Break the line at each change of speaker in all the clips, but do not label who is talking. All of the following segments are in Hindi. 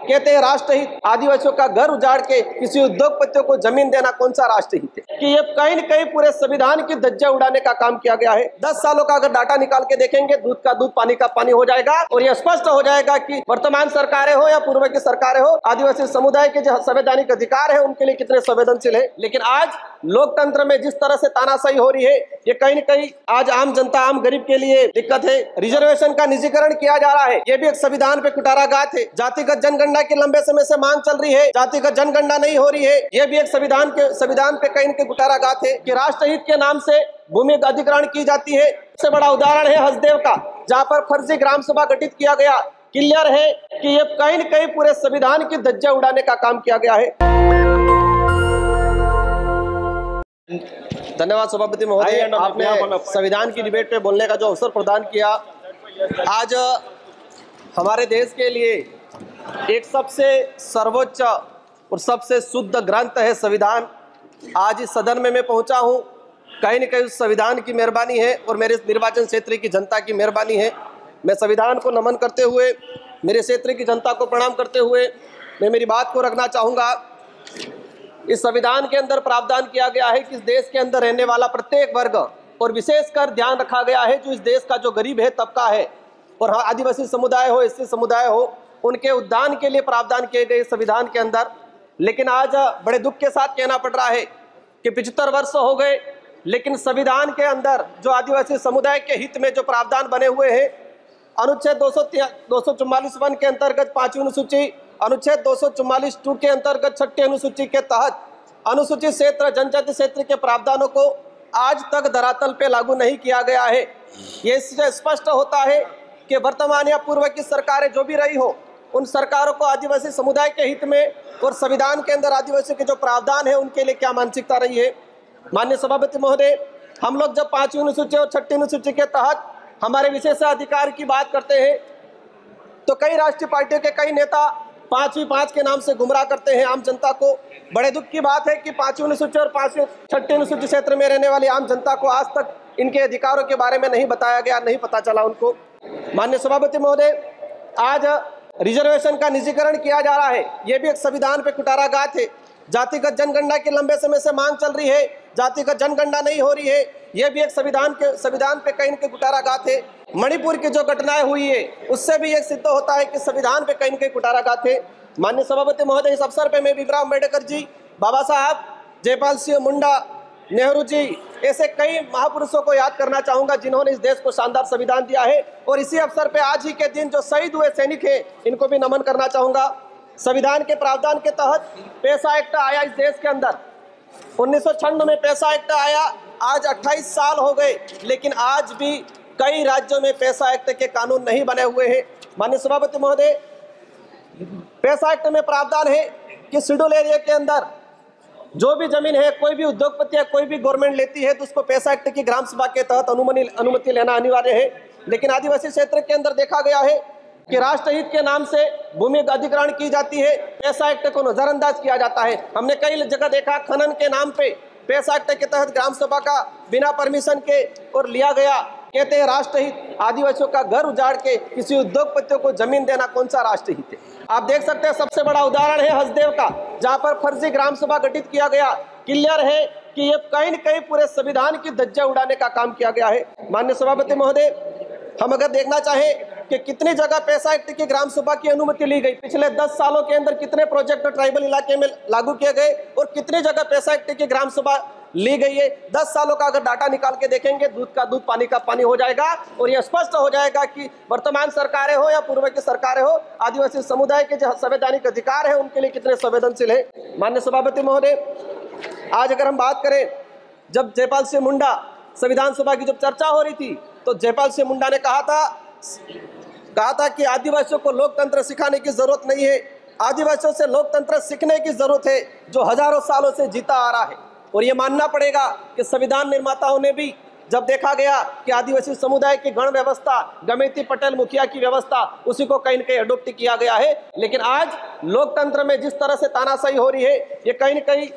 कहते हैं राष्ट्रहित, आदिवासियों का घर उजाड़ के किसी उद्योगपतियों को जमीन देना कौन सा राष्ट्रहित है? कि ये कहीं न कहीं पूरे संविधान की धज्जियां उड़ाने का काम किया गया है। 10 सालों का अगर डाटा निकाल के देखेंगे, दूध का दूध पानी का पानी हो जाएगा और ये स्पष्ट हो जाएगा कि वर्तमान सरकारें हो या पूर्व की सरकारें हो, आदिवासी समुदाय के जो संवैधानिक अधिकार है उनके लिए कितने संवेदनशील है। लेकिन आज लोकतंत्र में जिस तरह से तानाशाही हो रही है, ये कहीं न कहीं आज आम जनता, आम गरीब के लिए दिक्कत है। रिजर्वेशन का निजीकरण किया जा रहा है, ये भी एक संविधान पे कुठाराघात है। जातिगत जनगणना की लंबे समय से मांग चल रही है, जातिगत जनगणना नहीं हो रही है, ये भी एक संविधान पे कहीं न कहीं कुठाराघात है। कि राष्ट्रहित के नाम से भूमि अधिग्रहण की जाती है। सबसे बड़ा उदाहरण है हसदेव का, जहाँ पर फर्जी ग्राम सभा गठित किया गया। क्लियर है कि ये कहीं न कहीं पूरे संविधान की धज्जियां उड़ाने का काम किया गया है। धन्यवाद सभापति महोदय, आपने संविधान की डिबेट पे बोलने का जो अवसर प्रदान किया। आज हमारे देश के लिए एक सबसे सर्वोच्च और सबसे शुद्ध ग्रंथ है संविधान। आज इस सदन में मैं पहुंचा हूं, कहीं न कहीं उस संविधान की मेहरबानी है और मेरे निर्वाचन क्षेत्र की जनता की मेहरबानी है। मैं संविधान को नमन करते हुए, मेरे क्षेत्र की जनता को प्रणाम करते हुए मैं मेरी बात को रखना चाहूँगा। इस संविधान के अंदर प्रावधान किया गया है कि इस देश के अंदर रहने वाला प्रत्येक वर्ग, और विशेषकर ध्यान रखा गया है जो इस देश का जो गरीब है, तबका है, और आदिवासी समुदाय हो, एससी समुदाय हो, उनके उत्थान के लिए प्रावधान किए गए संविधान के अंदर। लेकिन आज बड़े दुख के साथ कहना पड़ रहा है कि 75 वर्ष हो गए, लेकिन संविधान के अंदर जो आदिवासी समुदाय के हित में जो प्रावधान बने हुए हैं, अनुच्छेद 244 के अंतर्गत 5वीं अनुसूची, अनुच्छेद 244(2) के अंतर्गत 6ठी अनुसूची के तहत अनुसूचित क्षेत्र, जनजाति क्षेत्र के प्रावधानों को आज तक धरातल पे लागू नहीं किया गया है। ये इससे स्पष्ट होता है कि वर्तमान या पूर्व की सरकारें जो भी रही हो, उन सरकारों को आदिवासी समुदाय के हित में और संविधान के अंदर आदिवासियों के जो प्रावधान है उनके लिए क्या मानसिकता रही है। माननीय सभापति महोदय, हम लोग जब 5वीं अनुसूची और 6ठी अनुसूची के तहत हमारे विशेषाधिकार की बात करते हैं, तो कई राष्ट्रीय पार्टियों के कई नेता 5 के नाम से गुमराह करते हैं आम जनता को। बड़े दुख की बात है कि 5वीं अनुसूची और 6ठी अनुसूची क्षेत्र में रहने वाली आम जनता को आज तक इनके अधिकारों के बारे में नहीं बताया गया, नहीं पता चला उनको। माननीय सभापति महोदय, आज रिजर्वेशन का निजीकरण किया जा रहा है, ये भी एक संविधान पे कुठाराघात है। जातिगत जनगणना की लंबे समय से मांग चल रही है, जातिगत जनगणना नहीं हो रही है, यह भी एक संविधान पे कहीं न कहीं कुठाराघात है। मणिपुर की जो घटनाएं हुई है, उससे भी ये सिद्ध होता है कि संविधान पे कहीं न कहीं कुठाराघात है। माननीय सभापति महोदय, इस अवसर पे मैं भीमराव अम्बेडकर जी, बाबा साहब, जयपाल सिंह मुंडा, नेहरू जी, ऐसे कई महापुरुषों को याद करना चाहूंगा जिन्होंने इस देश को शानदार संविधान दिया है। और इसी अवसर पे आज ही के दिन जो शहीद हुए सैनिक हैं, इनको भी नमन करना चाहूंगा। संविधान के प्रावधान के तहत पैसा एक्ट आया इस देश के अंदर, 1996 में पैसा एक्ट आया। आज 28 साल हो गए, लेकिन आज भी कई राज्यों में पैसा एक्ट के कानून नहीं बने हुए हैं। माननीय सभापति महोदय, पैसा एक्ट में प्रावधान है कि शेड्यूल एरिया के अंदर जो भी जमीन है, कोई भी उद्योगपति या कोई भी गवर्नमेंट लेती है तो उसको पैसा एक्ट की ग्राम सभा के तहत अनुमति लेना अनिवार्य है। लेकिन आदिवासी क्षेत्र के अंदर देखा गया है कि राष्ट्रहित के नाम से भूमि अधिग्रहण की जाती है, पैसा एक्ट को नजरअंदाज किया जाता है। हमने कई जगह देखा, खनन के नाम पे पैसा एक्ट के तहत ग्राम सभा का बिना परमिशन के और लिया गया। कहते हैं राष्ट्रहित, आदिवासियों का घर उजाड़ के किसी उद्योगपतियों को जमीन देना कौन सा राष्ट्रहित है? आप देख सकते हैं, सबसे बड़ा उदाहरण है हसदेव का, जहां पर फर्जी ग्राम सभा गठित किया गया। क्लियर है कि ये कहीं न कहीं पूरे संविधान की धज्जियां उड़ाने का काम किया गया है। माननीय सभापति महोदय, हम अगर देखना चाहें कि कितनी जगह पैसा एक्ट की ग्राम सभा की अनुमति ली गई, पिछले 10 सालों के अंदर कितने प्रोजेक्ट ट्राइबल इलाके में लागू किए गए और कितनी जगह पैसा एक्ट की ग्राम सभा ली गई है। 10 सालों का अगर डाटा निकाल के देखेंगे, दूध का दूध पानी का पानी हो जाएगा और यह स्पष्ट हो जाएगा कि वर्तमान सरकारें हो या पूर्व की सरकारें हो, आदिवासी समुदाय के जो संवैधानिक अधिकार है उनके लिए कितने संवेदनशील है। माननीय सभापति महोदय, आज अगर हम बात करें, जब जयपाल सिंह मुंडा संविधान सभा की जब चर्चा हो रही थी, तो जयपाल सिंह मुंडा ने कहा था कि आदिवासियों को लोकतंत्र सिखाने की जरूरत नहीं है, आदिवासियों से लोकतंत्र सीखने की जरूरत है जो हजारों सालों से जीता आ रहा है। और ये मानना पड़ेगा कि संविधान निर्माताओं ने भी जब देखा गया कि आदिवासी समुदाय की गण व्यवस्था, गमेती पटेल मुखिया की व्यवस्था, उसी को कहीं न कहीं अडोप्ट किया गया है। लेकिन आज लोकतंत्र में जिस तरह से तानाशाही हो रही है, ये कहीं न कहीं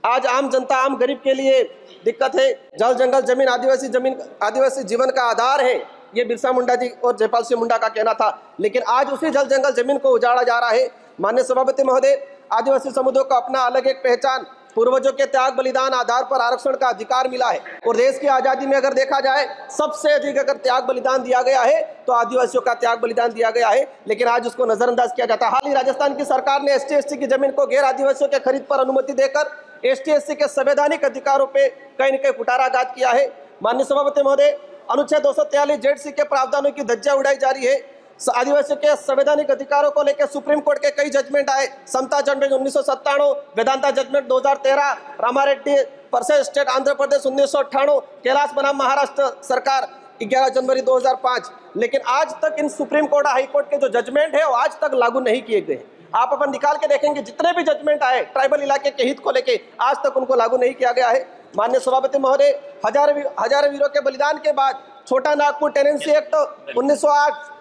आज आम जनता, आम गरीब के लिए दिक्कत है। जल जंगल जमीन आदिवासी जीवन का आधार है, ये बिरसा मुंडा जी और जयपाल सिंह मुंडा का कहना था। लेकिन आज उसी जल जंगल जमीन को उजाड़ा जा रहा है। माननीय सभापति महोदय, आदिवासी समुदायों को अपना अलग एक पहचान, पूर्वजों के त्याग बलिदान आधार पर आरक्षण का अधिकार मिला है और देश की आजादी में अगर देखा जाए सबसे अधिक अगर त्याग बलिदान दिया गया है तो आदिवासियों का त्याग बलिदान दिया गया है, लेकिन आज उसको नजरअंदाज किया जाता है। हाल ही राजस्थान की सरकार ने ST/SC की जमीन को गैर आदिवासियों के खरीद पर अनुमति देकर ST/SC के संवैधानिक अधिकारों पे कहीं न कहीं कुठाराघात किया है। माननीय सभापति महोदय, अनुच्छेद 243 ZC के प्रावधानों की धज्जियां उड़ाई जा रही है। आदिवासियों के संवैधानिक अधिकारों को लेकर सुप्रीम कोर्ट के कई जजमेंट आए। Samatha judgement 1997, Vedanta judgement 2013, Ramareddy versus state Andhra Pradesh 1998, Kailash बनाम महाराष्ट्र सरकार 11 जनवरी 2005, लेकिन आज तक इन सुप्रीम कोर्ट हाई कोर्ट के जो जजमेंट है वो आज तक लागू नहीं किए गए। आप अपन निकाल के देखेंगे जितने भी जजमेंट आए ट्राइबल इलाके के हित को लेके आज तक उनको लागू नहीं किया गया है। माननीय सभापति महोदय, हजारों वीरों के बलिदान के बाद Chhota Nagpur tenancy act 1908,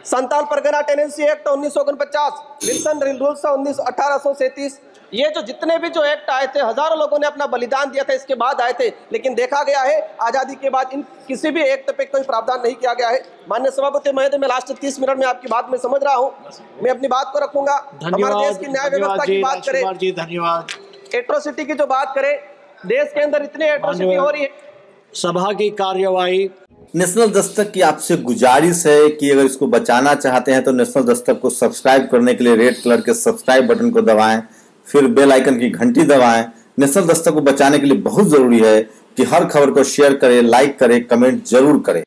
Santal Pargana tenancy act 1949, Wilson rules 1837, ये जो जितने भी जो एक्ट आए थे हजारों लोगों ने अपना बलिदान दिया था इसके बाद आए थे, लेकिन देखा गया है आजादी के बाद इन किसी भी एक्ट पे कोई प्रावधान नहीं किया गया है। माननीय सभापति महोदय, मैं लास्ट 30 मिनट में आपकी बात में समझ रहा हूँ, मैं अपनी बात को रखूंगा। हमारे देश की न्याय व्यवस्था की बात करें,
धन्यवाद,
एट्रोसिटी की जो बात करें, देश के अंदर इतनी एट्रोसिटी हो रही है।
सभा की कार्यवाही।
नेशनल दस्तक की आपसे गुजारिश है कि अगर इसको बचाना चाहते हैं तो नेशनल दस्तक को सब्सक्राइब करने के लिए रेड कलर के सब्सक्राइब बटन को दबाएं, फिर बेल आइकन की घंटी दबाएं। नेशनल दस्तक को बचाने के लिए बहुत जरूरी है कि हर खबर को शेयर करें, लाइक करें, कमेंट जरूर करें।